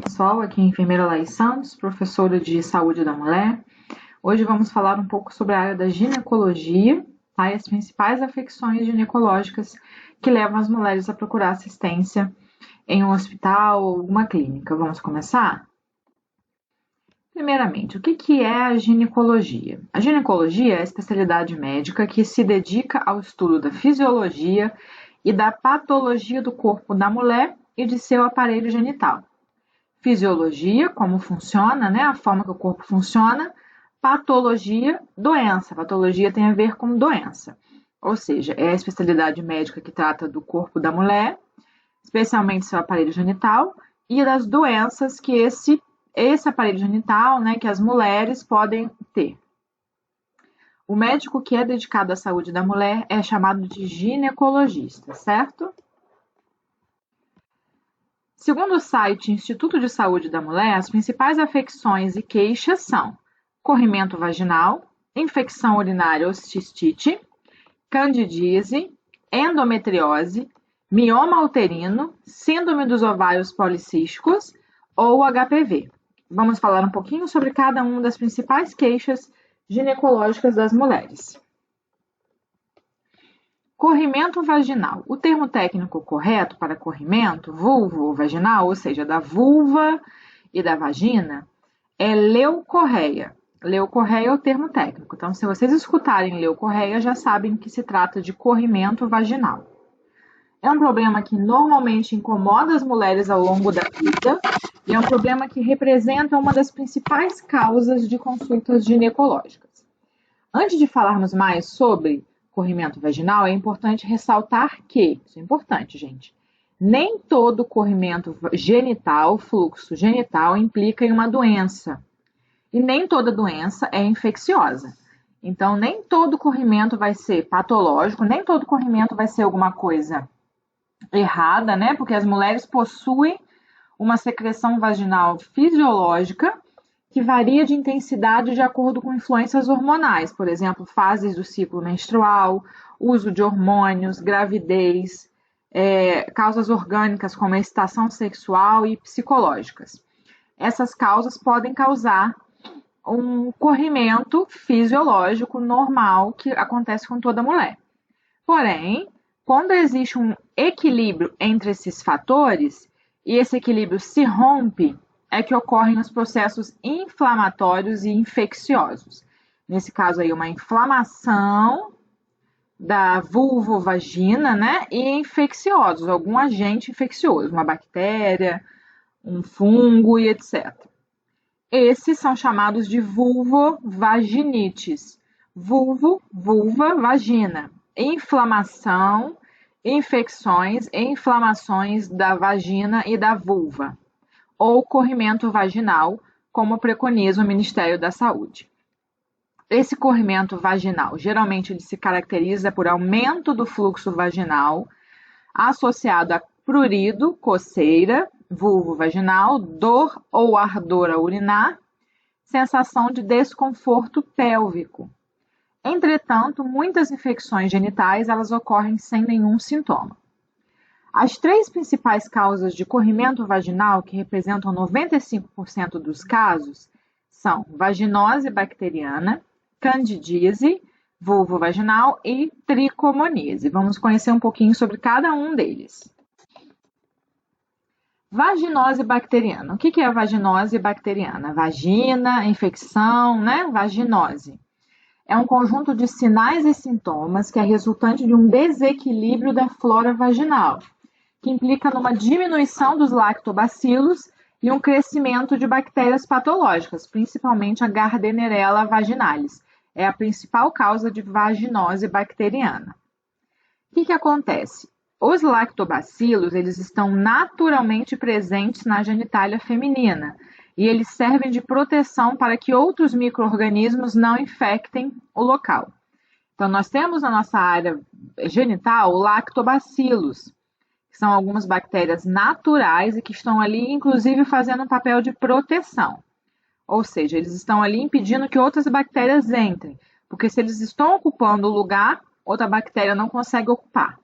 Pessoal, aqui é a enfermeira Laís Santos, professora de saúde da mulher. Hoje vamos falar um pouco sobre a área da ginecologia, tá? E as principais afecções ginecológicas que levam as mulheres a procurar assistência em um hospital ou alguma clínica. Vamos começar? Primeiramente, o que é a ginecologia? A ginecologia é a especialidade médica que se dedica ao estudo da fisiologia e da patologia do corpo da mulher e de seu aparelho genital. Fisiologia, como funciona, né? A forma que o corpo funciona. Patologia, doença. Patologia tem a ver com doença. Ou seja, é a especialidade médica que trata do corpo da mulher, especialmente seu aparelho genital, e das doenças que esse aparelho genital, né, que as mulheres podem ter. O médico que é dedicado à saúde da mulher é chamado de ginecologista, certo? Segundo o site Instituto de Saúde da Mulher, as principais afecções e queixas são corrimento vaginal, infecção urinária ou cistite, candidíase, endometriose, mioma uterino, síndrome dos ovários policísticos ou HPV. Vamos falar um pouquinho sobre cada uma das principais queixas ginecológicas das mulheres. Corrimento vaginal. O termo técnico correto para corrimento vulvo-vaginal, ou seja, da vulva e da vagina, é leucorreia. Leucorreia é o termo técnico. Então, se vocês escutarem leucorreia, já sabem que se trata de corrimento vaginal. É um problema que normalmente incomoda as mulheres ao longo da vida e é um problema que representa uma das principais causas de consultas ginecológicas. Antes de falarmos mais sobre corrimento vaginal, é importante ressaltar que, isso é importante, gente, nem todo corrimento genital, fluxo genital, implica em uma doença. E nem toda doença é infecciosa. Então, nem todo corrimento vai ser patológico, nem todo corrimento vai ser alguma coisa errada, né? Porque as mulheres possuem uma secreção vaginal fisiológica que varia de intensidade de acordo com influências hormonais, por exemplo, fases do ciclo menstrual, uso de hormônios, gravidez, causas orgânicas como a excitação sexual e psicológicas. Essas causas podem causar um corrimento fisiológico normal que acontece com toda mulher. Porém, quando existe um equilíbrio entre esses fatores e esse equilíbrio se rompe, é que ocorrem os processos inflamatórios e infecciosos. Nesse caso aí, uma inflamação da vulvovagina, né? E infecciosos, algum agente infeccioso, uma bactéria, um fungo e etc. Esses são chamados de vulvovaginites. Vulva, vagina. Inflamação, infecções e inflamações da vagina e da vulva, ou corrimento vaginal, como preconiza o Ministério da Saúde. Esse corrimento vaginal, geralmente ele se caracteriza por aumento do fluxo vaginal, associado a prurido, coceira, vulvo-vaginal, dor ou ardor a urinar, sensação de desconforto pélvico. Entretanto, muitas infecções genitais elas ocorrem sem nenhum sintoma. As três principais causas de corrimento vaginal, que representam 95% dos casos, são vaginose bacteriana, candidíase, vulvovaginal e tricomoníase. Vamos conhecer um pouquinho sobre cada um deles. Vaginose bacteriana. O que é a vaginose bacteriana? Vagina, infecção, né? Vaginose. É um conjunto de sinais e sintomas que é resultante de um desequilíbrio da flora vaginal, que implica numa diminuição dos lactobacilos e um crescimento de bactérias patológicas, principalmente a Gardnerella vaginalis. É a principal causa de vaginose bacteriana. O que acontece? Os lactobacilos, eles estão naturalmente presentes na genitália feminina e eles servem de proteção para que outros micro-organismos não infectem o local. Então, nós temos na nossa área genital lactobacilos, que são algumas bactérias naturais e que estão ali, inclusive, fazendo um papel de proteção. Ou seja, eles estão ali impedindo que outras bactérias entrem, porque se eles estão ocupando o lugar, outra bactéria não consegue ocupar.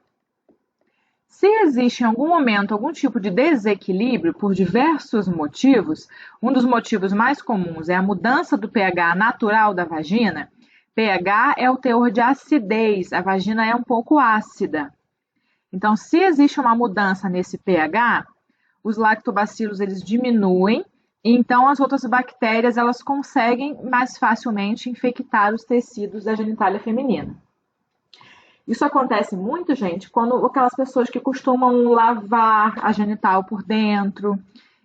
Se existe em algum momento algum tipo de desequilíbrio por diversos motivos, um dos motivos mais comuns é a mudança do pH natural da vagina. pH é o teor de acidez, a vagina é um pouco ácida. Então, se existe uma mudança nesse pH, os lactobacilos eles diminuem, e então as outras bactérias elas conseguem mais facilmente infectar os tecidos da genitália feminina. Isso acontece muito, gente, quando aquelas pessoas que costumam lavar a genital por dentro,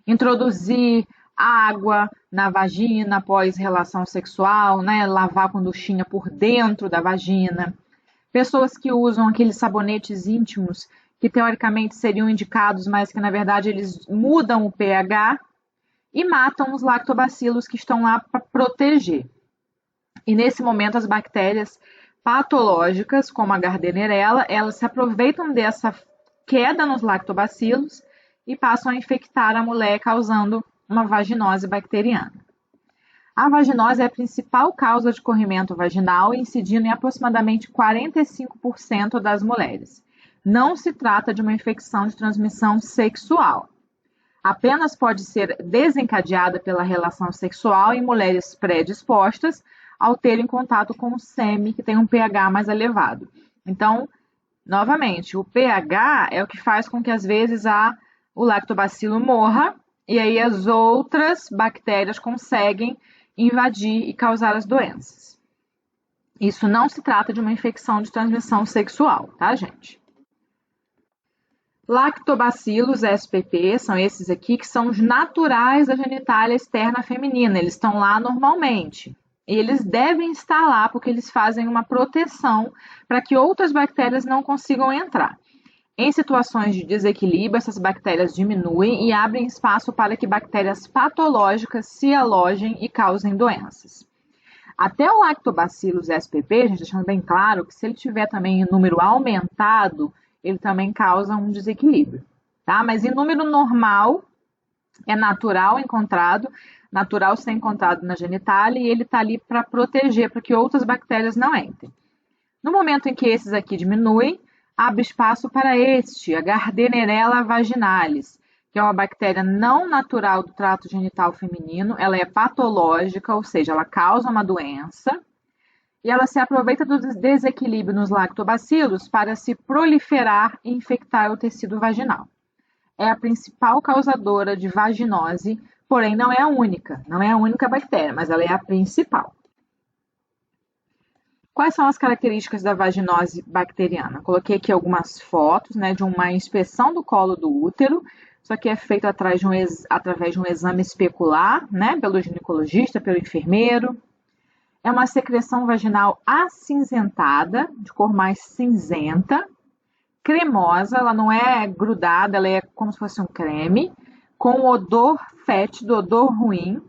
introduzir água na vagina após relação sexual, né? Lavar com duchinha por dentro da vagina. Pessoas que usam aqueles sabonetes íntimos que teoricamente seriam indicados, mas que na verdade eles mudam o pH e matam os lactobacilos que estão lá para proteger. E nesse momento as bactérias patológicas, como a Gardnerella, elas se aproveitam dessa queda nos lactobacilos e passam a infectar a mulher, causando uma vaginose bacteriana. A vaginose é a principal causa de corrimento vaginal, incidindo em aproximadamente 45% das mulheres. Não se trata de uma infecção de transmissão sexual. Apenas pode ser desencadeada pela relação sexual em mulheres predispostas ao terem contato com o sêmen, que tem um pH mais elevado. Então, novamente, o pH é o que faz com que, às vezes, o lactobacilo morra, e aí as outras bactérias conseguem invadir e causar as doenças. Isso não se trata de uma infecção de transmissão sexual, tá, gente? Lactobacilos SPP são esses aqui que são os naturais da genitália externa feminina, eles estão lá normalmente. Eles devem estar lá porque eles fazem uma proteção para que outras bactérias não consigam entrar. Em situações de desequilíbrio, essas bactérias diminuem e abrem espaço para que bactérias patológicas se alojem e causem doenças. Até o Lactobacillus SPP, gente, deixando bem claro que se ele tiver também em número aumentado, ele também causa um desequilíbrio, tá? Mas em número normal, é natural encontrado, natural ser encontrado na genitália e ele está ali para proteger, para que outras bactérias não entrem. No momento em que esses aqui diminuem, abre espaço para a Gardnerella vaginalis, que é uma bactéria não natural do trato genital feminino, ela é patológica, ou seja, ela causa uma doença, e ela se aproveita do desequilíbrio nos lactobacilos para se proliferar e infectar o tecido vaginal. É a principal causadora de vaginose, porém não é a única bactéria, mas ela é a principal. Quais são as características da vaginose bacteriana? Coloquei aqui algumas fotos, né, de uma inspeção do colo do útero. Isso aqui é feito através de um exame especular, né, pelo ginecologista, pelo enfermeiro. É uma secreção vaginal acinzentada, de cor mais cinzenta, cremosa, ela não é grudada, ela é como se fosse um creme, com odor fétido, odor ruim.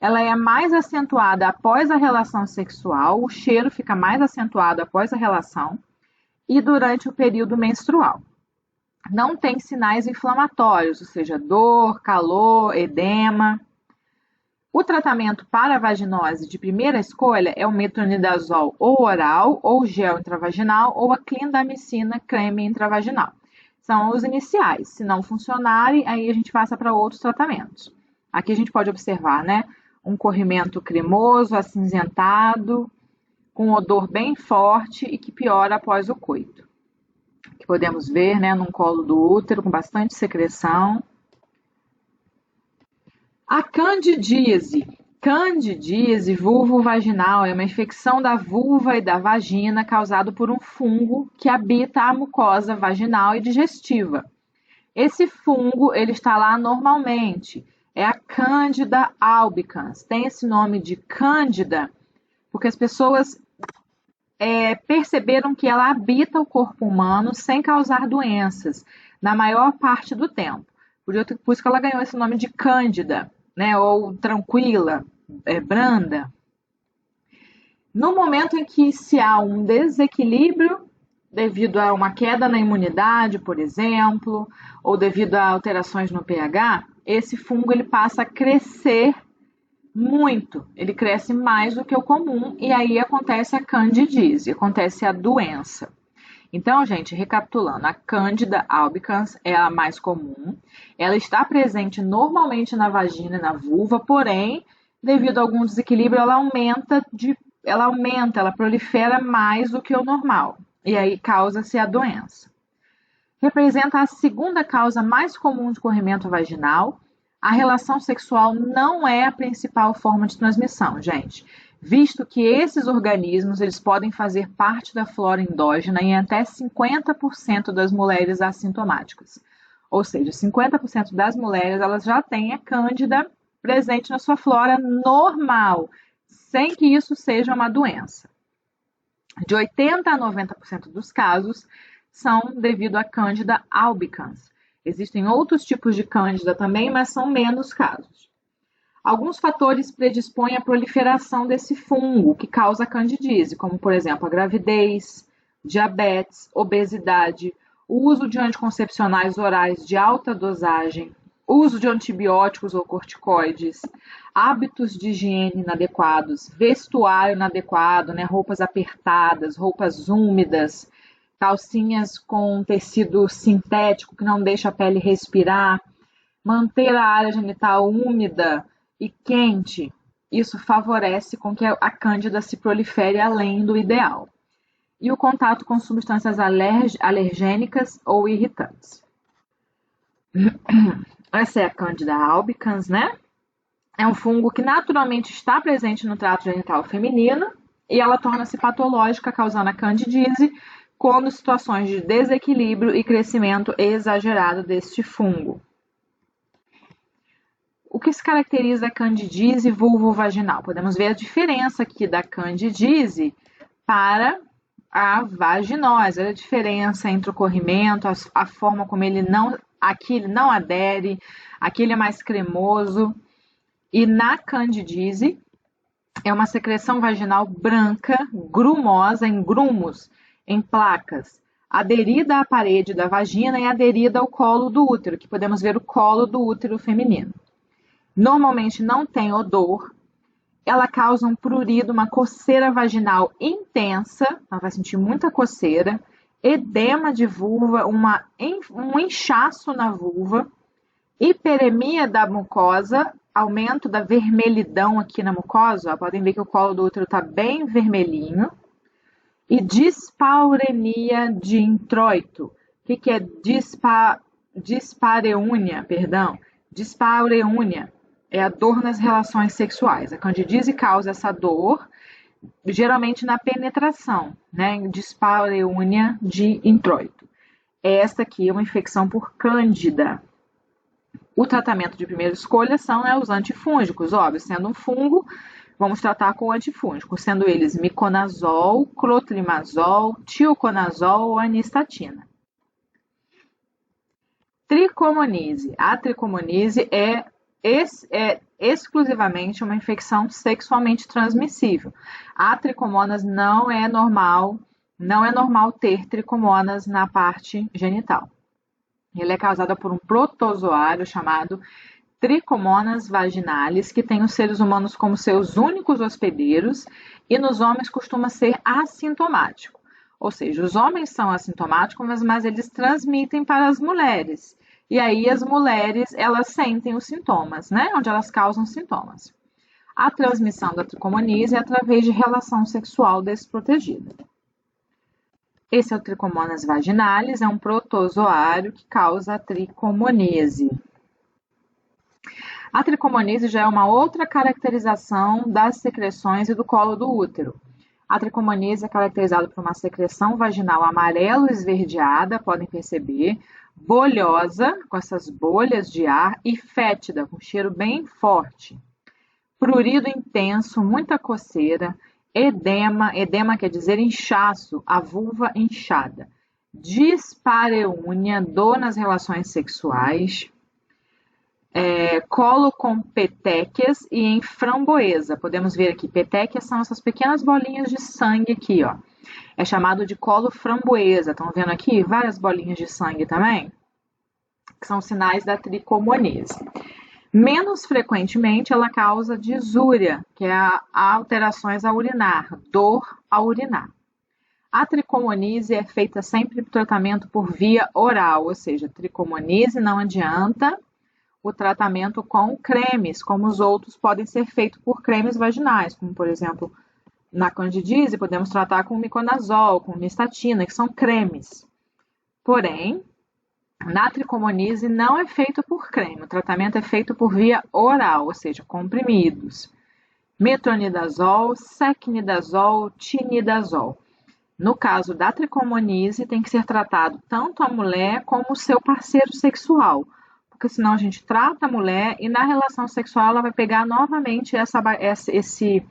Ela é mais acentuada após a relação sexual, o cheiro fica mais acentuado após a relação e durante o período menstrual. Não tem sinais inflamatórios, ou seja, dor, calor, edema. O tratamento para a vaginose de primeira escolha é o metronidazol ou oral, ou gel intravaginal, ou a clindamicina creme intravaginal. São os iniciais. Se não funcionarem, aí a gente passa para outros tratamentos. Aqui a gente pode observar, né? Um corrimento cremoso, acinzentado, com odor bem forte e que piora após o coito. Que podemos ver, né, num colo do útero com bastante secreção. A candidíase vulvovaginal é uma infecção da vulva e da vagina causada por um fungo que habita a mucosa vaginal e digestiva. Esse fungo, ele está lá normalmente. É a Candida albicans. Tem esse nome de Cândida porque as pessoas perceberam que ela habita o corpo humano sem causar doenças, na maior parte do tempo. Por isso que ela ganhou esse nome de Cândida, né? Ou tranquila, branda. No momento em que se há um desequilíbrio, devido a uma queda na imunidade, por exemplo, ou devido a alterações no pH, esse fungo ele passa a crescer muito, ele cresce mais do que o comum e aí acontece a candidíase, acontece a doença. Então, gente, recapitulando, a Candida albicans é a mais comum. Ela está presente normalmente na vagina e na vulva, porém, devido a algum desequilíbrio, ela prolifera mais do que o normal. E aí causa-se a doença. Representa a segunda causa mais comum de corrimento vaginal. A relação sexual não é a principal forma de transmissão, gente, visto que esses organismos eles podem fazer parte da flora endógena em até 50% das mulheres assintomáticas. Ou seja, 50% das mulheres elas já têm a Cândida presente na sua flora normal, sem que isso seja uma doença. De 80% a 90% dos casos são devido à Cândida albicans. Existem outros tipos de Cândida também, mas são menos casos. Alguns fatores predispõem à proliferação desse fungo que causa a candidíase, como, por exemplo, a gravidez, diabetes, obesidade, o uso de anticoncepcionais orais de alta dosagem, uso de antibióticos ou corticoides, hábitos de higiene inadequados, vestuário inadequado, né? Roupas apertadas, roupas úmidas, calcinhas com tecido sintético que não deixa a pele respirar, manter a área genital úmida e quente, isso favorece com que a cândida se prolifere além do ideal. E o contato com substâncias alergênicas ou irritantes. Essa é a Cândida albicans, né? É um fungo que naturalmente está presente no trato genital feminino e ela torna-se patológica, causando a candidíase, quando situações de desequilíbrio e crescimento exagerado deste fungo. O que se caracteriza a candidíase vulvovaginal? Podemos ver a diferença aqui da candidíase para a vaginose, a diferença entre o corrimento, a forma como aqui ele não adere, aqui ele é mais cremoso. E na candidíase é uma secreção vaginal branca, grumosa, em grumos, em placas, aderida à parede da vagina e aderida ao colo do útero, que podemos ver o colo do útero feminino. Normalmente não tem odor, ela causa um prurido, uma coceira vaginal intensa, ela vai sentir muita coceira, edema de vulva, um inchaço na vulva, hiperemia da mucosa, aumento da vermelhidão aqui na mucosa, podem ver que o colo do útero está bem vermelhinho, e dispaurenia de introito. O que é dispareúnia? Dispareúnia é a dor nas relações sexuais. A candidíase causa essa dor, geralmente na penetração, né? Dispareúnia de introito. Esta aqui é uma infecção por cândida. O tratamento de primeira escolha são, né, os antifúngicos, óbvio, sendo um fungo, vamos tratar com antifúngico, sendo eles miconazol, clotrimazol, tioconazol ou anistatina. Tricomonise. A tricomonise é exclusivamente uma infecção sexualmente transmissível. A tricomonas não é normal ter tricomonas na parte genital. Ele é causado por um protozoário chamado Trichomonas vaginalis, que tem os seres humanos como seus únicos hospedeiros e nos homens costuma ser assintomático. Ou seja, os homens são assintomáticos, mas eles transmitem para as mulheres. E aí as mulheres, elas sentem os sintomas, né? Onde elas causam sintomas. A transmissão da tricomonise é através de relação sexual desprotegida. Esse é o Trichomonas vaginalis, é um protozoário que causa a tricomonise. A tricomonise já é uma outra caracterização das secreções e do colo do útero. A tricomonise é caracterizada por uma secreção vaginal amarelo esverdeada, podem perceber, bolhosa, com essas bolhas de ar, e fétida, com cheiro bem forte. Prurido intenso, muita coceira, edema quer dizer inchaço, a vulva inchada. Dispareúnia, dor nas relações sexuais. Colo com petequias e em framboesa. Podemos ver aqui, petequias são essas pequenas bolinhas de sangue aqui, ó. É chamado de colo framboesa. Estão vendo aqui várias bolinhas de sangue também? Que são sinais da tricomonise. Menos frequentemente, ela causa disúria, que é alterações a urinar, dor ao urinar. A tricomonise é feita sempre por tratamento por via oral, ou seja, tricomonise não adianta o tratamento com cremes, como os outros podem ser feitos por cremes vaginais, como por exemplo, na candidíase podemos tratar com miconazol, com nistatina, que são cremes. Porém, na tricomonise não é feito por creme, o tratamento é feito por via oral, ou seja, comprimidos. Metronidazol, secnidazol, tinidazol. No caso da tricomonise, tem que ser tratado tanto a mulher como o seu parceiro sexual, porque senão a gente trata a mulher e na relação sexual ela vai pegar novamente esse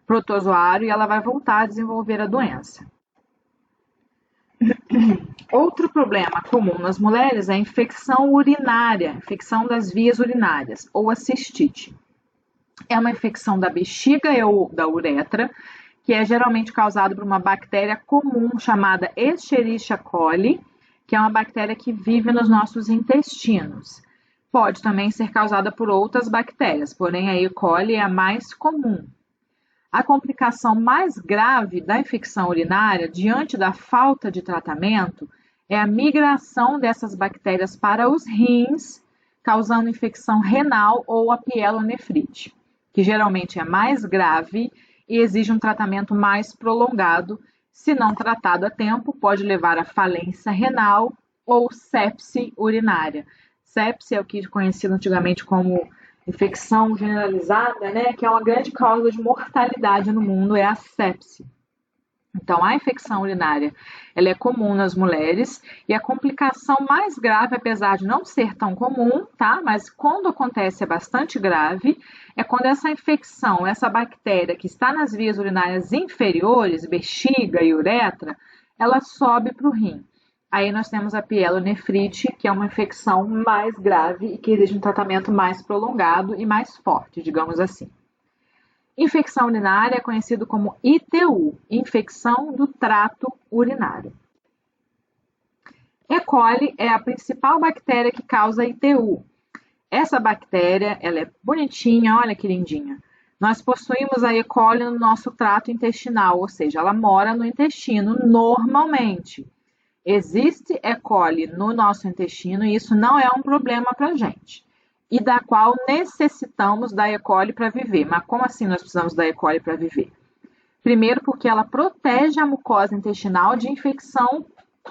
protozoário e ela vai voltar a desenvolver a doença. Outro problema comum nas mulheres é a infecção urinária, infecção das vias urinárias, ou a cistite. É uma infecção da bexiga ou da uretra, que é geralmente causada por uma bactéria comum chamada Escherichia coli, que é uma bactéria que vive nos nossos intestinos. Pode também ser causada por outras bactérias, porém a E. coli é a mais comum. A complicação mais grave da infecção urinária, diante da falta de tratamento, é a migração dessas bactérias para os rins, causando infecção renal ou a pielonefrite, que geralmente é mais grave e exige um tratamento mais prolongado. Se não tratado a tempo, pode levar à falência renal ou sepse urinária. Sepse é o que é conhecido antigamente como infecção generalizada, né, que é uma grande causa de mortalidade no mundo, é a sepse. Então, a infecção urinária, ela é comum nas mulheres e a complicação mais grave, apesar de não ser tão comum, tá? Mas quando acontece é bastante grave, é quando essa infecção, essa bactéria que está nas vias urinárias inferiores, bexiga e uretra, ela sobe para o rim. Aí nós temos a pielonefrite, que é uma infecção mais grave e que exige um tratamento mais prolongado e mais forte, digamos assim. Infecção urinária é conhecido como ITU, infecção do trato urinário. E. coli é a principal bactéria que causa ITU. Essa bactéria, ela é bonitinha, olha que lindinha. Nós possuímos a E. coli no nosso trato intestinal, ou seja, ela mora no intestino normalmente. Existe E. coli no nosso intestino e isso não é um problema para a gente. E da qual necessitamos da E. coli para viver. Mas como assim nós precisamos da E. coli para viver? Primeiro porque ela protege a mucosa intestinal de infecção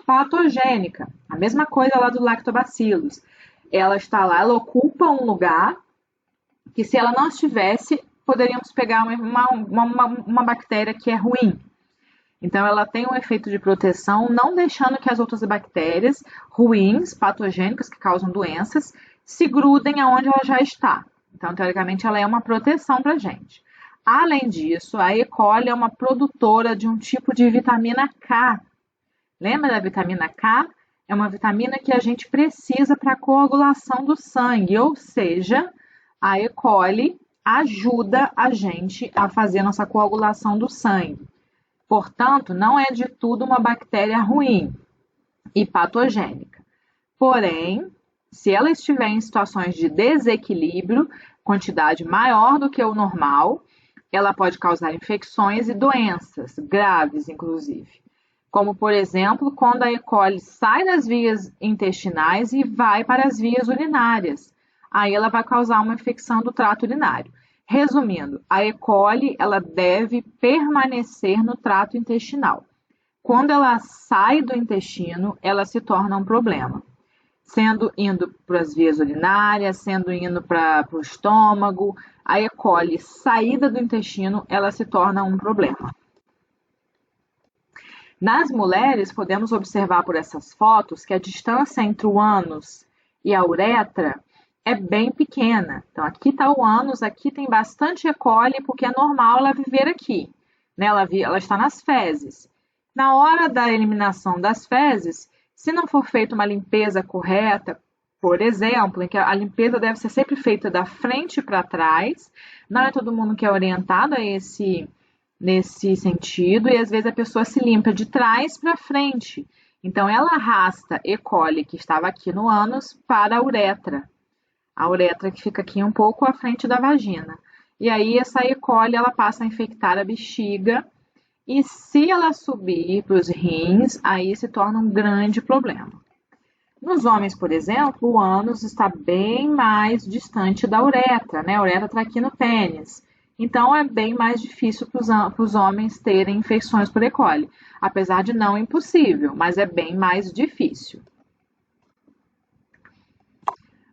patogênica. A mesma coisa lá do lactobacillus. Ela está lá, ela ocupa um lugar que se ela não estivesse, poderíamos pegar uma bactéria que é ruim. Então, ela tem um efeito de proteção, não deixando que as outras bactérias ruins, patogênicas, que causam doenças, se grudem aonde ela já está. Então, teoricamente, ela é uma proteção para a gente. Além disso, a E. coli é uma produtora de um tipo de vitamina K. Lembra da vitamina K? É uma vitamina que a gente precisa para a coagulação do sangue, ou seja, a E. coli ajuda a gente a fazer a nossa coagulação do sangue. Portanto, não é de tudo uma bactéria ruim e patogênica. Porém, se ela estiver em situações de desequilíbrio, quantidade maior do que o normal, ela pode causar infecções e doenças graves, inclusive. Como, por exemplo, quando a E. coli sai das vias intestinais e vai para as vias urinárias. Aí ela vai causar uma infecção do trato urinário. Resumindo, a E. coli ela deve permanecer no trato intestinal. Quando ela sai do intestino, ela se torna um problema. Sendo indo para as vias urinárias, sendo indo para o estômago, a E. coli saída do intestino, ela se torna um problema. Nas mulheres, podemos observar por essas fotos que a distância entre o ânus e a uretra é bem pequena. Então, aqui está o ânus, aqui tem bastante E. coli, porque é normal ela viver aqui. Né? Ela está nas fezes. Na hora da eliminação das fezes, se não for feita uma limpeza correta, por exemplo, em que a limpeza deve ser sempre feita da frente para trás, não é todo mundo que é orientado nesse sentido, e às vezes a pessoa se limpa de trás para frente. Então, ela arrasta E. coli, que estava aqui no ânus, para a uretra. A uretra que fica aqui um pouco à frente da vagina. E aí essa E. coli ela passa a infectar a bexiga E se ela subir para os rins, aí se torna um grande problema. Nos homens, por exemplo, o ânus está bem mais distante da uretra, né? A uretra está aqui no pênis. Então, é bem mais difícil para os homens terem infecções por E. coli. Apesar de não impossível, mas é bem mais difícil.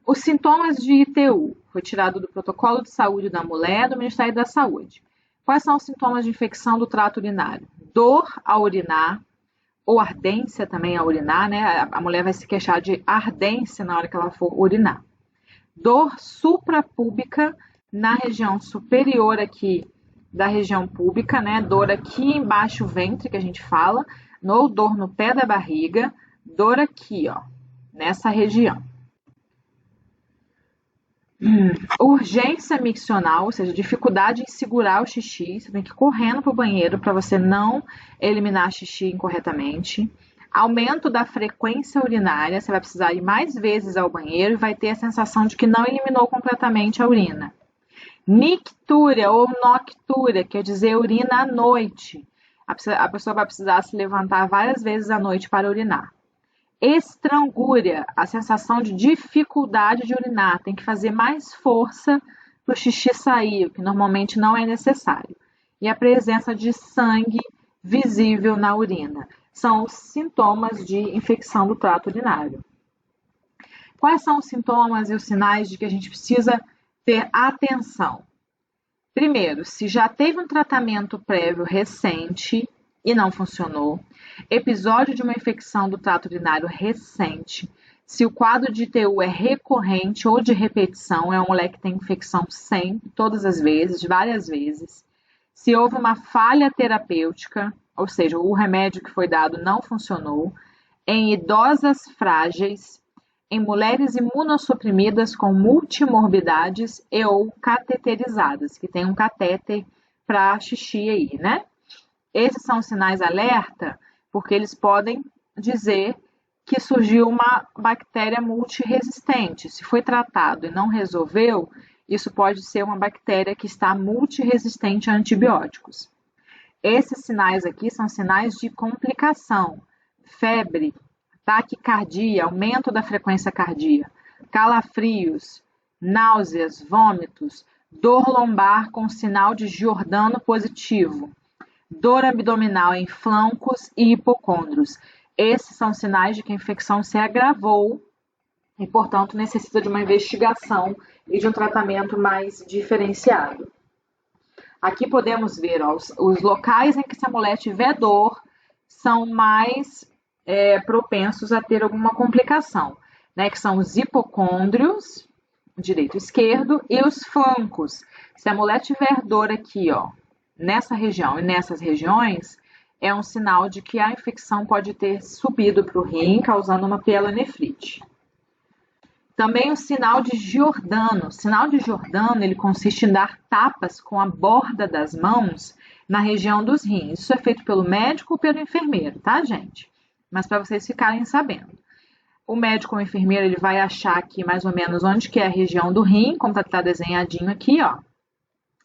Os sintomas de ITU, foi tirado do Protocolo de Saúde da Mulher do Ministério da Saúde. Quais são os sintomas de infecção do trato urinário? Dor ao urinar, ou ardência também ao urinar, né? A mulher vai se queixar de ardência na hora que ela for urinar. Dor suprapúbica na região superior aqui da região púbica, né? Dor aqui embaixo do ventre, que a gente fala, ou dor no pé da barriga, dor aqui, ó, nessa região. Urgência miccional, ou seja, dificuldade em segurar o xixi, você tem que ir correndo para o banheiro para você não eliminar xixi incorretamente. Aumento da frequência urinária, você vai precisar ir mais vezes ao banheiro e vai ter a sensação de que não eliminou completamente a urina. Nictúria ou noctúria, quer dizer urina à noite. A pessoa vai precisar se levantar várias vezes à noite para urinar. Estrangúria, a sensação de dificuldade de urinar, tem que fazer mais força para o xixi sair, o que normalmente não é necessário. E a presença de sangue visível na urina. São os sintomas de infecção do trato urinário. Quais são os sintomas e os sinais de que a gente precisa ter atenção? Primeiro, se já teve um tratamento prévio recente e não funcionou, episódio de uma infecção do trato urinário recente, se o quadro de ITU é recorrente ou de repetição, é uma mulher que tem infecção sempre, todas as vezes, várias vezes, se houve uma falha terapêutica, ou seja, o remédio que foi dado não funcionou, em idosas frágeis, em mulheres imunossuprimidas com multimorbidades e ou cateterizadas, que tem um catéter para xixi aí, né? Esses são sinais alerta, porque eles podem dizer que surgiu uma bactéria multiresistente. Se foi tratado e não resolveu, isso pode ser uma bactéria que está multiresistente a antibióticos. Esses sinais aqui são sinais de complicação, febre, taquicardia, aumento da frequência cardíaca, calafrios, náuseas, vômitos, dor lombar com sinal de Giordano positivo, dor abdominal em flancos e hipocôndrios. Esses são sinais de que a infecção se agravou e, portanto, necessita de uma investigação e de um tratamento mais diferenciado. Aqui podemos ver ó, os locais em que essa mulher tiver dor são mais propensos a ter alguma complicação, né? Que são os hipocôndrios, direito e esquerdo, e os flancos. Se a mulher tiver dor aqui, ó, nessa região e nessas regiões, é um sinal de que a infecção pode ter subido para o rim, causando uma pielonefrite. Também o sinal de Giordano. O sinal de Giordano, ele consiste em dar tapas com a borda das mãos na região dos rins. Isso é feito pelo médico ou pelo enfermeiro, tá, gente? Mas para vocês ficarem sabendo. O médico ou o enfermeiro, ele vai achar aqui mais ou menos onde que é a região do rim, como está desenhadinho aqui, ó.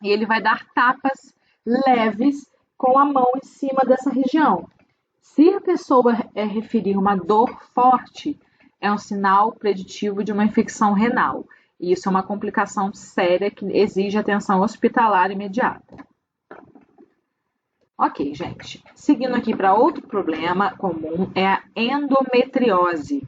E ele vai dar tapas leves com a mão em cima dessa região. Se a pessoa referir uma dor forte, é um sinal preditivo de uma infecção renal. E isso é uma complicação séria que exige atenção hospitalar imediata. Ok, gente. Seguindo aqui para outro problema comum, é a endometriose.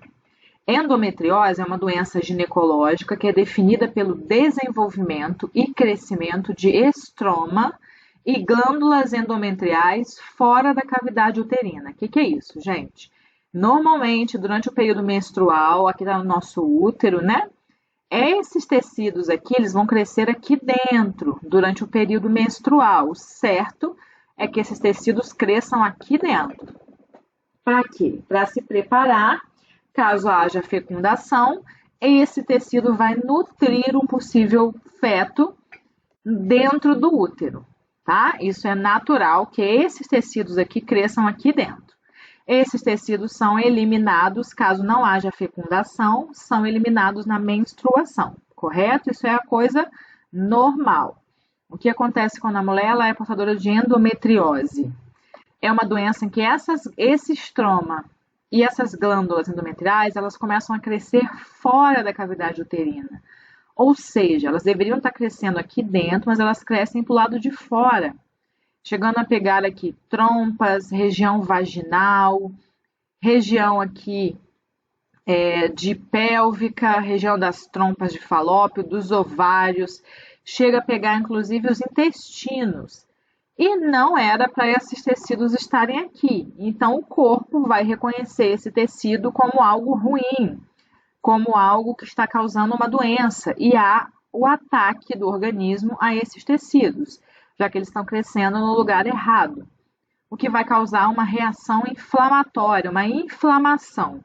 Endometriose é uma doença ginecológica que é definida pelo desenvolvimento e crescimento de estroma e glândulas endometriais fora da cavidade uterina. O que é isso, gente? Normalmente, durante o período menstrual, aqui no nosso útero, né? Esses tecidos aqui, eles vão crescer aqui dentro, durante o período menstrual. O certo é que esses tecidos cresçam aqui dentro. Para quê? Para se preparar, caso haja fecundação, esse tecido vai nutrir um possível feto dentro do útero, tá? Isso é natural que esses tecidos aqui cresçam aqui dentro. Esses tecidos são eliminados, caso não haja fecundação, são eliminados na menstruação, correto? Isso é a coisa normal. O que acontece quando a mulher ela é portadora de endometriose? é uma doença em que esse estroma e essas glândulas endometriais, elas começam a crescer fora da cavidade uterina. Ou seja, elas deveriam estar crescendo aqui dentro, mas elas crescem para o lado de fora, chegando a pegar aqui trompas, região vaginal, região aqui de pélvica, região das trompas de falópio, dos ovários, chega a pegar inclusive os intestinos. E não era para esses tecidos estarem aqui. Então o corpo vai reconhecer esse tecido como algo ruim, como algo que está causando uma doença, e há o ataque do organismo a esses tecidos, já que eles estão crescendo no lugar errado, o que vai causar uma reação inflamatória, uma inflamação.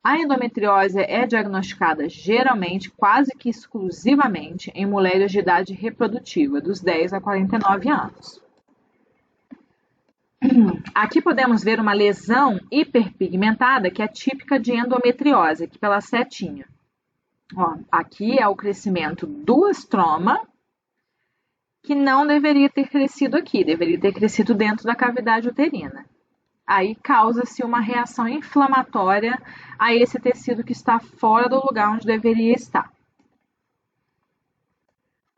A endometriose é diagnosticada geralmente, quase que exclusivamente, em mulheres de idade reprodutiva, dos 10 a 49 anos. Aqui podemos ver uma lesão hiperpigmentada que é típica de endometriose, aqui pela setinha. Ó, aqui é o crescimento do estroma, que não deveria ter crescido aqui, deveria ter crescido dentro da cavidade uterina. Aí causa-se uma reação inflamatória a esse tecido que está fora do lugar onde deveria estar.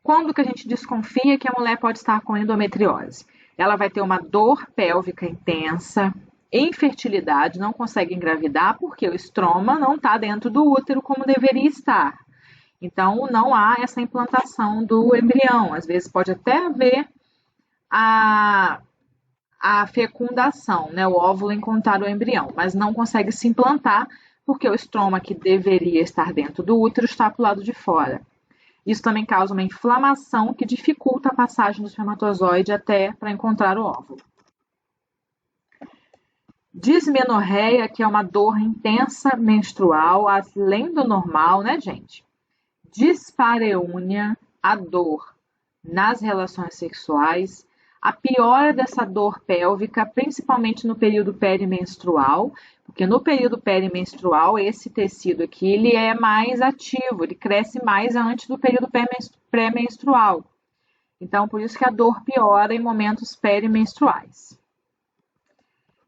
Quando que a gente desconfia que a mulher pode estar com endometriose? Ela vai ter uma dor pélvica intensa, infertilidade, não consegue engravidar porque o estroma não está dentro do útero como deveria estar. Então, não há essa implantação do embrião. Às vezes pode até haver a fecundação, né? O óvulo encontrar o embrião, mas não consegue se implantar porque o estroma que deveria estar dentro do útero está para o lado de fora. Isso também causa uma inflamação que dificulta a passagem do espermatozoide até para encontrar o óvulo. Dismenorreia, que é uma dor intensa menstrual, além do normal, né, gente? Dispareúnia, a dor nas relações sexuais, a piora dessa dor pélvica, principalmente no período perimenstrual, porque no período perimenstrual esse tecido aqui ele é mais ativo, ele cresce mais antes do período pré-menstrual. Então, por isso que a dor piora em momentos perimenstruais.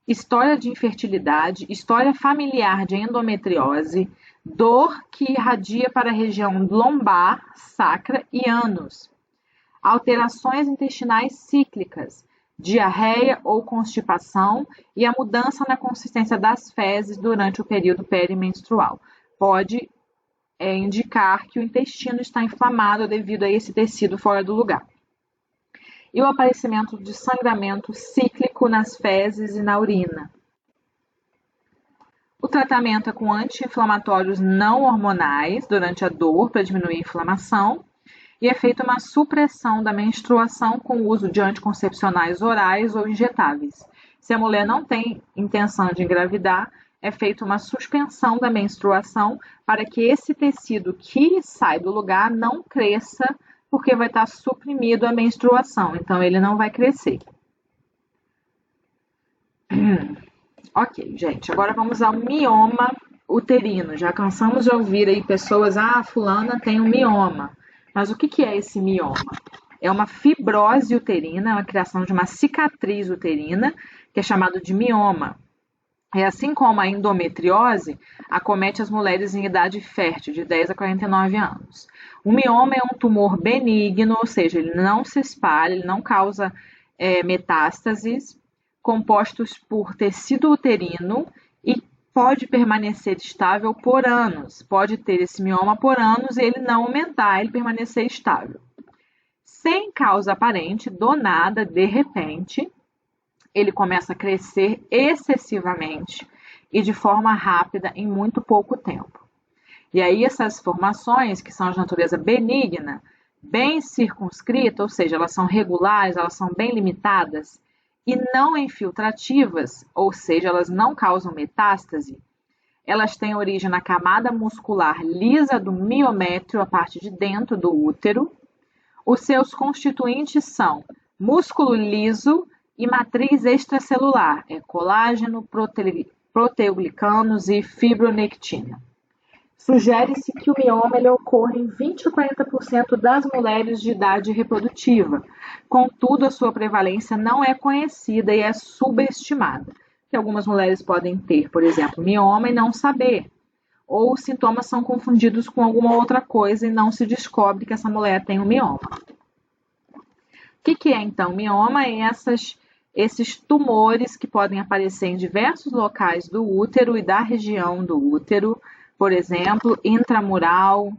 História de infertilidade, história familiar de endometriose, dor que irradia para a região lombar, sacra e ânus. Alterações intestinais cíclicas, diarreia ou constipação e a mudança na consistência das fezes durante o período perimenstrual. Pode indicar que o intestino está inflamado devido a esse tecido fora do lugar. E o aparecimento de sangramento cíclico nas fezes e na urina. O tratamento é com anti-inflamatórios não hormonais durante a dor para diminuir a inflamação. E é feita uma supressão da menstruação com o uso de anticoncepcionais orais ou injetáveis. Se a mulher não tem intenção de engravidar, é feita uma suspensão da menstruação para que esse tecido que sai do lugar não cresça, porque vai estar suprimido a menstruação, então ele não vai crescer. Ok, gente, agora vamos ao mioma uterino. Já cansamos de ouvir aí pessoas, fulana tem um mioma. Mas o que é esse mioma? É uma fibrose uterina, é uma criação de uma cicatriz uterina, que é chamado de mioma. É assim como a endometriose acomete as mulheres em idade fértil, de 10 a 49 anos. O mioma é um tumor benigno, ou seja, ele não se espalha, ele não causa metástases, compostos por tecido uterino e pode permanecer estável por anos. Pode ter esse mioma por anos e ele não aumentar, ele permanecer estável. Sem causa aparente, do nada, de repente, ele começa a crescer excessivamente e de forma rápida em muito pouco tempo. E aí essas formações, que são de natureza benigna, bem circunscrita, ou seja, elas são regulares, elas são bem limitadas, e não infiltrativas, ou seja, elas não causam metástase, elas têm origem na camada muscular lisa do miométrio, a parte de dentro do útero. Os seus constituintes são músculo liso e matriz extracelular, colágeno, proteoglicanos e fibronectina. Sugere-se que o mioma ele ocorre em 20 a 40% das mulheres de idade reprodutiva. Contudo, a sua prevalência não é conhecida e é subestimada. Que algumas mulheres podem ter, por exemplo, mioma e não saber, ou os sintomas são confundidos com alguma outra coisa e não se descobre que essa mulher tem um mioma. O que é então mioma? É esses tumores que podem aparecer em diversos locais do útero e da região do útero, por exemplo, intramural,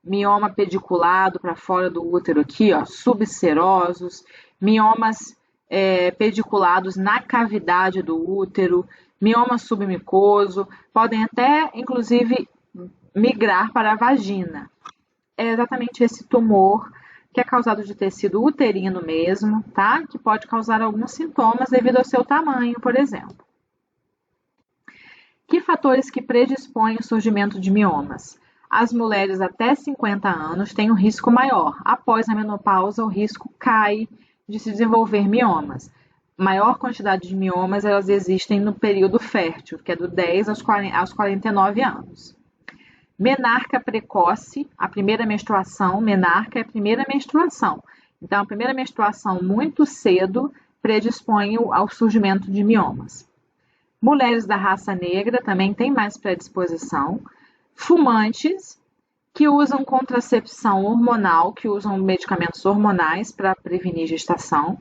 mioma pediculado para fora do útero aqui, ó, subserosos, miomas pediculados na cavidade do útero, mioma submucoso, podem até, inclusive, migrar para a vagina. É exatamente esse tumor que é causado de tecido uterino mesmo, tá? Que pode causar alguns sintomas devido ao seu tamanho, por exemplo. Que fatores que predispõem ao surgimento de miomas? As mulheres até 50 anos têm um risco maior. Após a menopausa, o risco cai de se desenvolver miomas. Maior quantidade de miomas elas existem no período fértil, que é do 10 aos 49 anos. Menarca precoce, a primeira menstruação, menarca é a primeira menstruação. Então, a primeira menstruação muito cedo predispõe ao surgimento de miomas. Mulheres da raça negra também têm mais predisposição. Fumantes, que usam contracepção hormonal, que usam medicamentos hormonais para prevenir gestação.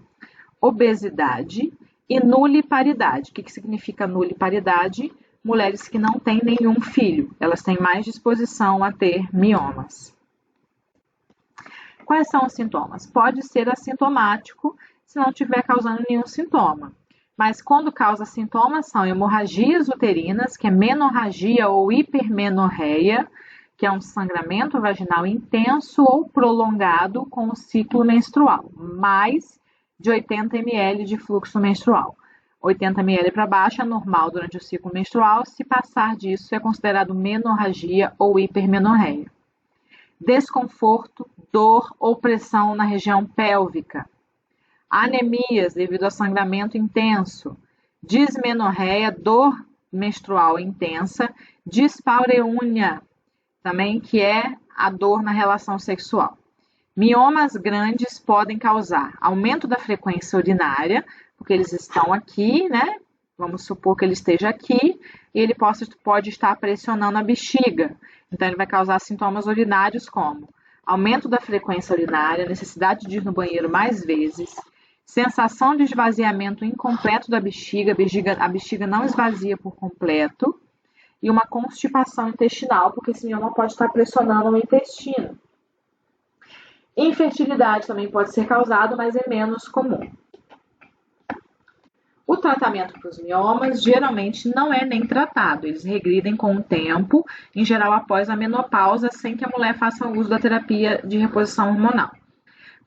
Obesidade e nuliparidade. O que significa nuliparidade? Mulheres que não têm nenhum filho, elas têm mais disposição a ter miomas. Quais são os sintomas? Pode ser assintomático se não estiver causando nenhum sintoma, mas quando causa sintomas são hemorragias uterinas, que é menorragia ou hipermenorreia, que é um sangramento vaginal intenso ou prolongado com o ciclo menstrual, mais de 80 ml de fluxo menstrual. 80 ml para baixo é normal durante o ciclo menstrual, se passar disso é considerado menorragia ou hipermenorreia. Desconforto, dor ou pressão na região pélvica. Anemias devido a sangramento intenso. Dismenorreia, dor menstrual intensa. Dispareunia, também que é a dor na relação sexual. Miomas grandes podem causar aumento da frequência urinária, porque eles estão aqui, né? Vamos supor que ele esteja aqui e ele pode estar pressionando a bexiga. Então, ele vai causar sintomas urinários como aumento da frequência urinária, necessidade de ir no banheiro mais vezes, sensação de esvaziamento incompleto da bexiga, a bexiga não esvazia por completo, e uma constipação intestinal, porque esse mioma pode estar pressionando o intestino. Infertilidade também pode ser causado, mas é menos comum. O tratamento para os miomas geralmente não é nem tratado, eles regridem com o tempo, em geral após a menopausa, sem que a mulher faça uso da terapia de reposição hormonal.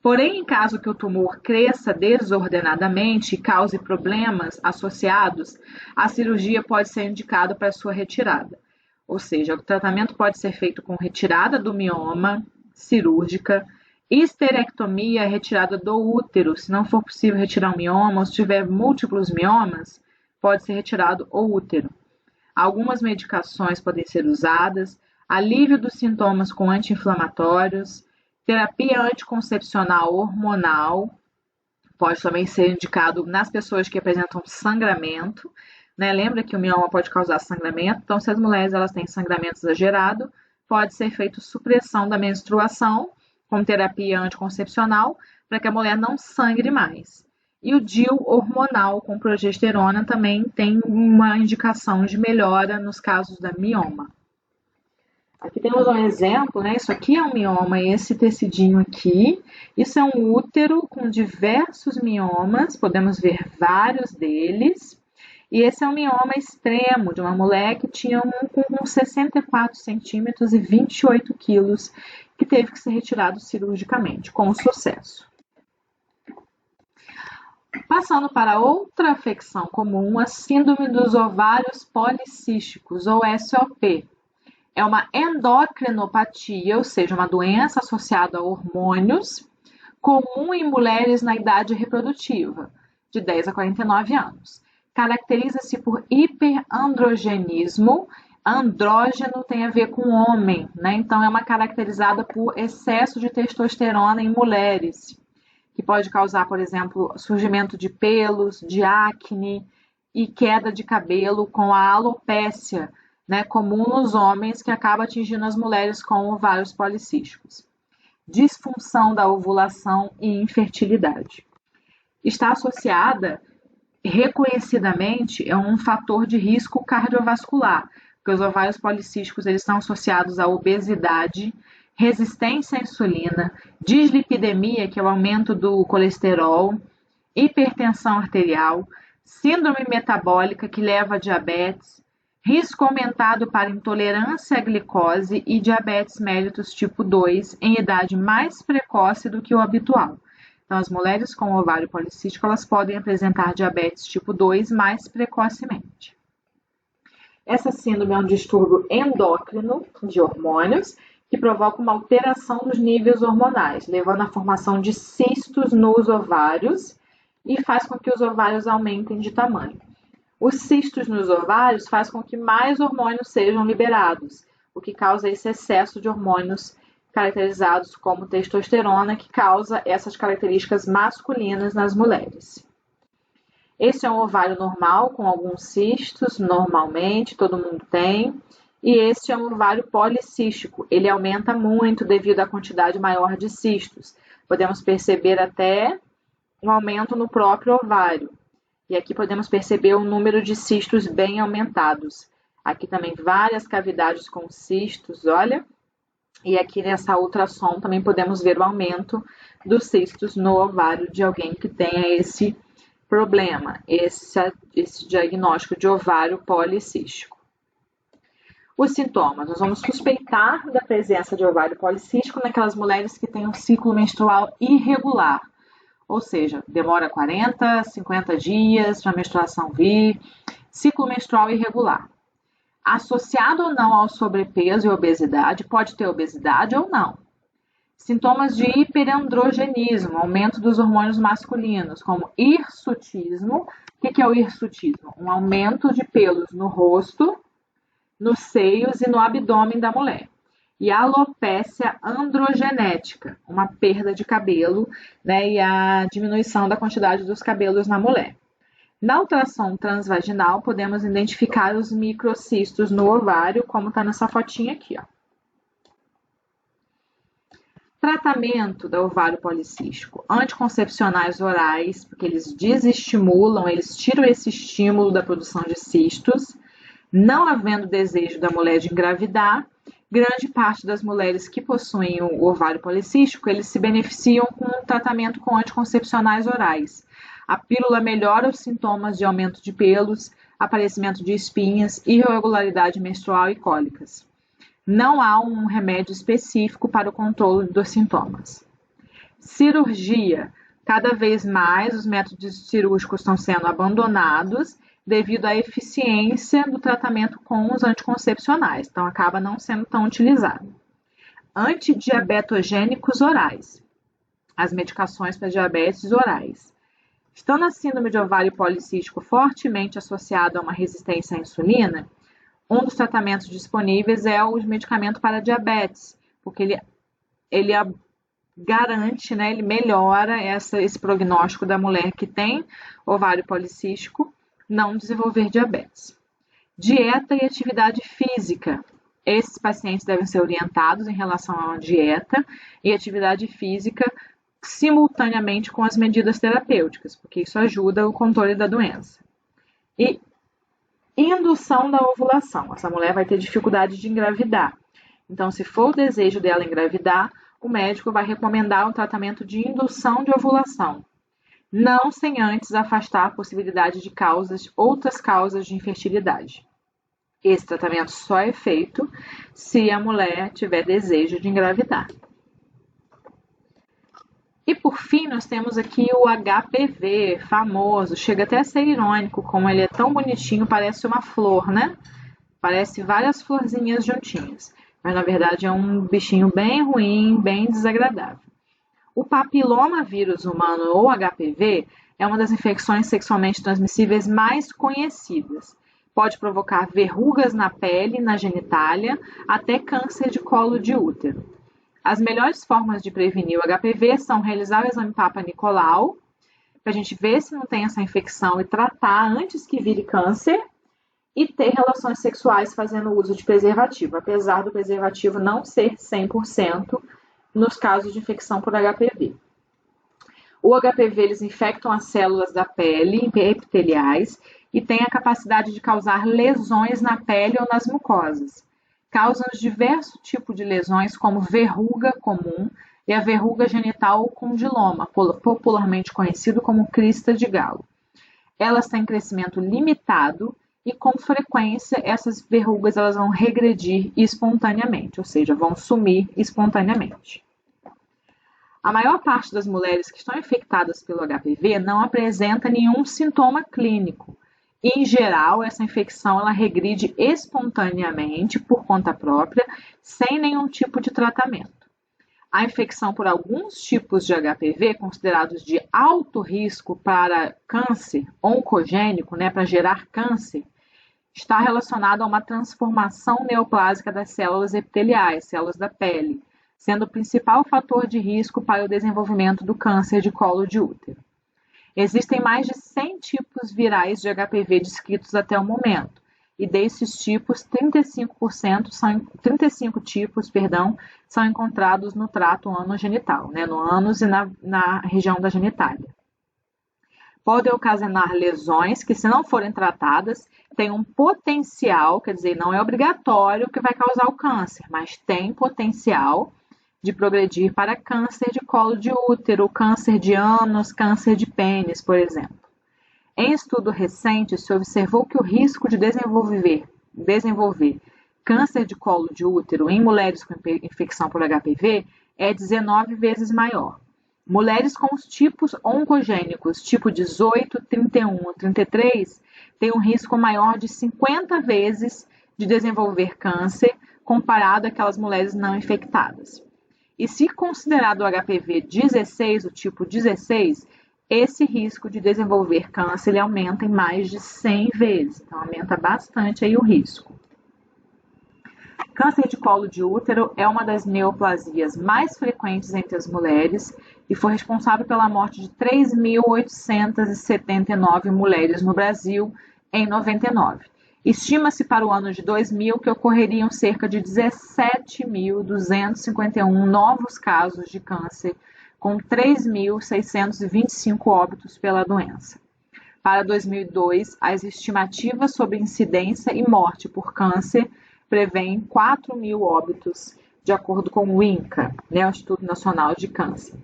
Porém, em caso que o tumor cresça desordenadamente e cause problemas associados, a cirurgia pode ser indicada para sua retirada. Ou seja, o tratamento pode ser feito com retirada do mioma, cirúrgica, histerectomia, retirada do útero. Se não for possível retirar um mioma, ou se tiver múltiplos miomas, pode ser retirado o útero. Algumas medicações podem ser usadas, alívio dos sintomas com anti-inflamatórios, terapia anticoncepcional hormonal, pode também ser indicado nas pessoas que apresentam sangramento, né? Lembra que o mioma pode causar sangramento, então se as mulheres elas têm sangramento exagerado, pode ser feita supressão da menstruação, com terapia anticoncepcional, para que a mulher não sangre mais. E o DIU hormonal com progesterona também tem uma indicação de melhora nos casos da mioma. Aqui temos um exemplo, né? Isso aqui é um mioma, esse tecidinho aqui. Isso é um útero com diversos miomas, podemos ver vários deles. E esse é um mioma extremo de uma mulher que tinha com 64 centímetros e 28 quilos, que teve que ser retirado cirurgicamente, com sucesso. Passando para outra afecção comum, a síndrome dos ovários policísticos, ou SOP. É uma endocrinopatia, ou seja, uma doença associada a hormônios, comum em mulheres na idade reprodutiva, de 10 a 49 anos. Caracteriza-se por hiperandrogenismo, Andrógeno tem a ver com homem, né? Então é uma caracterizada por excesso de testosterona em mulheres, que pode causar, por exemplo, surgimento de pelos, de acne e queda de cabelo com a alopécia, né, comum nos homens, que acaba atingindo as mulheres com ovários policísticos. Disfunção da ovulação e infertilidade. Está associada reconhecidamente é um fator de risco cardiovascular, porque os ovários policísticos eles estão associados à obesidade, resistência à insulina, dislipidemia, que é o aumento do colesterol, hipertensão arterial, síndrome metabólica, que leva a diabetes, risco aumentado para intolerância à glicose e diabetes mellitus tipo 2 em idade mais precoce do que o habitual. Então, as mulheres com ovário policístico, elas podem apresentar diabetes tipo 2 mais precocemente. Essa síndrome é um distúrbio endócrino de hormônios que provoca uma alteração dos níveis hormonais, levando à formação de cistos nos ovários e faz com que os ovários aumentem de tamanho. Os cistos nos ovários faz com que mais hormônios sejam liberados, o que causa esse excesso de hormônios caracterizados como testosterona, que causa essas características masculinas nas mulheres. Esse é um ovário normal, com alguns cistos, normalmente, todo mundo tem. E este é um ovário policístico. Ele aumenta muito devido à quantidade maior de cistos. Podemos perceber até um aumento no próprio ovário. E aqui podemos perceber o número de cistos bem aumentados. Aqui também várias cavidades com cistos, olha. E aqui nessa ultrassom também podemos ver o aumento dos cistos no ovário de alguém que tenha esse problema, esse diagnóstico de ovário policístico. Os sintomas, nós vamos suspeitar da presença de ovário policístico naquelas mulheres que têm um ciclo menstrual irregular, ou seja, demora 40, 50 dias para a menstruação vir, ciclo menstrual irregular. Associado ou não ao sobrepeso e obesidade, pode ter obesidade ou não. Sintomas de hiperandrogenismo, aumento dos hormônios masculinos, como hirsutismo. O que é o hirsutismo? Um aumento de pelos no rosto, nos seios e no abdômen da mulher. E a alopécia androgenética, uma perda de cabelo, né, e a diminuição da quantidade dos cabelos na mulher. Na ultrassom transvaginal, podemos identificar os microcistos no ovário, como está nessa fotinha aqui, ó. Tratamento do ovário policístico. Anticoncepcionais orais, porque eles desestimulam, eles tiram esse estímulo da produção de cistos. Não havendo desejo da mulher de engravidar, grande parte das mulheres que possuem o ovário policístico, eles se beneficiam com um tratamento com anticoncepcionais orais. A pílula melhora os sintomas de aumento de pelos, aparecimento de espinhas, irregularidade menstrual e cólicas. Não há um remédio específico para o controle dos sintomas. Cirurgia. Cada vez mais os métodos cirúrgicos estão sendo abandonados devido à eficiência do tratamento com os anticoncepcionais, então acaba não sendo tão utilizado. Antidiabetogênicos orais. As medicações para diabetes orais. Estando a síndrome de ovário policístico fortemente associada a uma resistência à insulina, um dos tratamentos disponíveis é o medicamento para diabetes, porque ele garante, né, ele melhora esse prognóstico da mulher que tem ovário policístico não desenvolver diabetes. Dieta e atividade física. Esses pacientes devem ser orientados em relação à dieta e atividade física simultaneamente com as medidas terapêuticas, porque isso ajuda o controle da doença. E indução da ovulação. Essa mulher vai ter dificuldade de engravidar. Então, se for o desejo dela engravidar, o médico vai recomendar um tratamento de indução de ovulação. Não sem antes afastar a possibilidade de outras causas de infertilidade. Esse tratamento só é feito se a mulher tiver desejo de engravidar. E por fim, nós temos aqui o HPV, famoso, chega até a ser irônico, como ele é tão bonitinho, parece uma flor, né? Parece várias florzinhas juntinhas, mas na verdade é um bichinho bem ruim, bem desagradável. O papiloma vírus humano ou HPV é uma das infecções sexualmente transmissíveis mais conhecidas. Pode provocar verrugas na pele, na genitália, até câncer de colo de útero. As melhores formas de prevenir o HPV são realizar o exame Papa Nicolau, para a gente ver se não tem essa infecção e tratar antes que vire câncer, e ter relações sexuais fazendo uso de preservativo, apesar do preservativo não ser 100% nos casos de infecção por HPV. O HPV, eles infectam as células da pele epiteliais e têm a capacidade de causar lesões na pele ou nas mucosas. Causam diversos tipos de lesões, como verruga comum e a verruga genital condiloma, popularmente conhecido como crista de galo. Elas têm crescimento limitado e, com frequência, essas verrugas elas vão regredir espontaneamente, ou seja, vão sumir espontaneamente. A maior parte das mulheres que estão infectadas pelo HPV não apresenta nenhum sintoma clínico. Em geral, essa infecção ela regride espontaneamente por conta própria, sem nenhum tipo de tratamento. A infecção por alguns tipos de HPV, considerados de alto risco para câncer oncogênico, para gerar câncer, está relacionada a uma transformação neoplásica das células epiteliais, células da pele, sendo o principal fator de risco para o desenvolvimento do câncer de colo de útero. Existem mais de 100 tipos virais de HPV descritos até o momento, e desses tipos, 35 tipos são encontrados no trato anogenital, no ânus e na região da genitália. Podem ocasionar lesões que, se não forem tratadas, têm um potencial, quer dizer, não é obrigatório que vai causar o câncer, mas tem potencial de progredir para câncer de colo de útero, câncer de ânus, câncer de pênis, por exemplo. Em estudo recente, se observou que o risco de desenvolver câncer de colo de útero em mulheres com infecção por HPV é 19 vezes maior. Mulheres com os tipos oncogênicos, tipo 18, 31 ou 33, têm um risco maior de 50 vezes de desenvolver câncer comparado àquelas mulheres não infectadas. E se considerado o HPV 16, o tipo 16, esse risco de desenvolver câncer ele aumenta em mais de 100 vezes, então aumenta bastante aí o risco. Câncer de colo de útero é uma das neoplasias mais frequentes entre as mulheres e foi responsável pela morte de 3.879 mulheres no Brasil em 99. Estima-se para o ano de 2000 que ocorreriam cerca de 17.251 novos casos de câncer, com 3.625 óbitos pela doença. Para 2002, as estimativas sobre incidência e morte por câncer prevêem 4.000 óbitos, de acordo com o INCA, o Instituto Nacional de Câncer.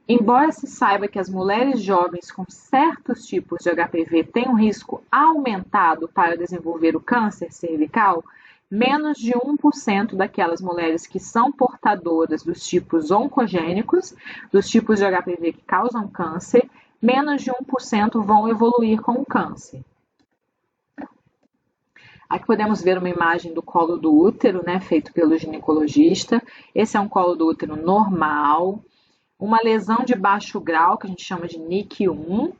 Embora se saiba que as mulheres jovens com certos tipos de HPV têm um risco aumentado para desenvolver o câncer cervical, menos de 1% daquelas mulheres que são portadoras dos tipos oncogênicos, dos tipos de HPV que causam câncer, menos de 1% vão evoluir com o câncer. Aqui podemos ver uma imagem do colo do útero, feito pelo ginecologista. Esse é um colo do útero normal. Uma lesão de baixo grau, que a gente chama de NIC1,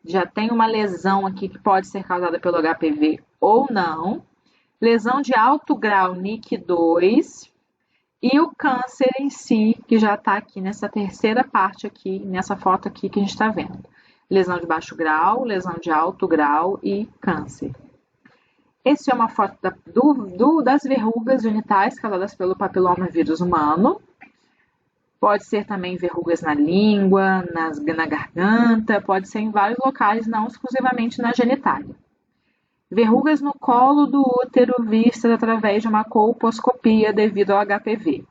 Já tem uma lesão aqui que pode ser causada pelo HPV ou não. Lesão de alto grau, NIC2. E o câncer em si, que já está aqui nessa terceira parte aqui, nessa foto aqui que a gente está vendo. Lesão de baixo grau, lesão de alto grau e câncer. Essa é uma foto das verrugas genitais causadas pelo papilomavírus humano. Pode ser também verrugas na língua, na garganta, pode ser em vários locais, não exclusivamente na genitália. Verrugas no colo do útero vistas através de uma colposcopia devido ao HPV.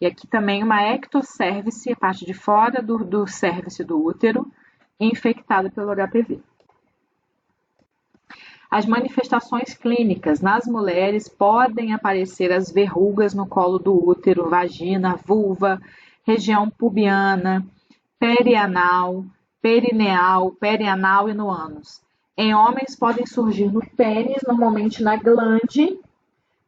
E aqui também uma ectocervice, a parte de fora do cérvice do útero, infectada pelo HPV. As manifestações clínicas nas mulheres podem aparecer as verrugas no colo do útero, vagina, vulva, região pubiana, perianal, perineal, perianal e no ânus. Em homens podem surgir no pênis, normalmente na glande,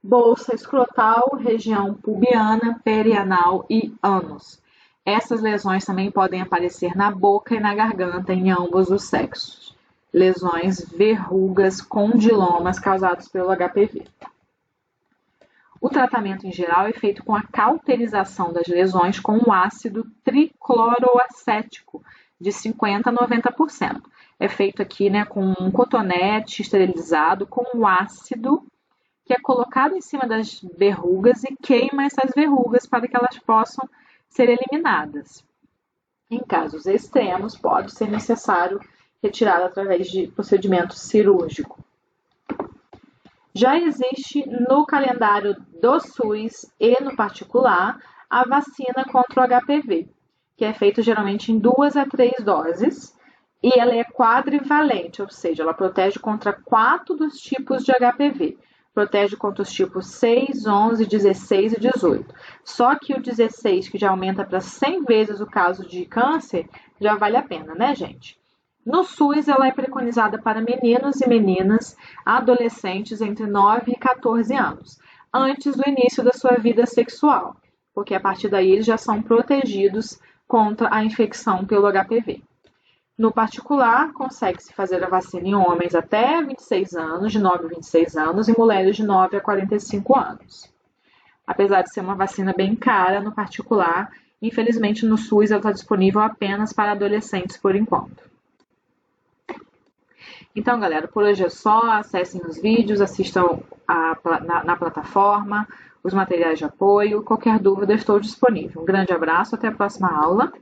bolsa escrotal, região pubiana, perianal e ânus. Essas lesões também podem aparecer na boca e na garganta em ambos os sexos. lesões, verrugas, condilomas causados pelo HPV. O tratamento em geral é feito com a cauterização das lesões com o ácido tricloroacético de 50% a 90%. É feito aqui, né, com um cotonete esterilizado com o ácido que é colocado em cima das verrugas e queima essas verrugas para que elas possam ser eliminadas. Em casos extremos, pode ser necessário retirá-la através de procedimento cirúrgico. Já existe no calendário do SUS e no particular a vacina contra o HPV, que é feita geralmente em 2 a 3 doses, e ela é quadrivalente, ou seja, ela protege contra 4 dos tipos de HPV. Protege contra os tipos 6, 11, 16 e 18. Só que o 16, que já aumenta para 100 vezes o caso de câncer, já vale a pena, né, gente? No SUS, ela é preconizada para meninos e meninas adolescentes entre 9 e 14 anos, antes do início da sua vida sexual, porque a partir daí eles já são protegidos contra a infecção pelo HPV. No particular, consegue-se fazer a vacina em homens até 26 anos, de 9 a 26 anos, e mulheres de 9 a 45 anos. Apesar de ser uma vacina bem cara no particular, infelizmente no SUS ela está disponível apenas para adolescentes por enquanto. Então, galera, por hoje é só. Acessem os vídeos, assistam na plataforma, os materiais de apoio. Qualquer dúvida, estou disponível. Um grande abraço, até a próxima aula.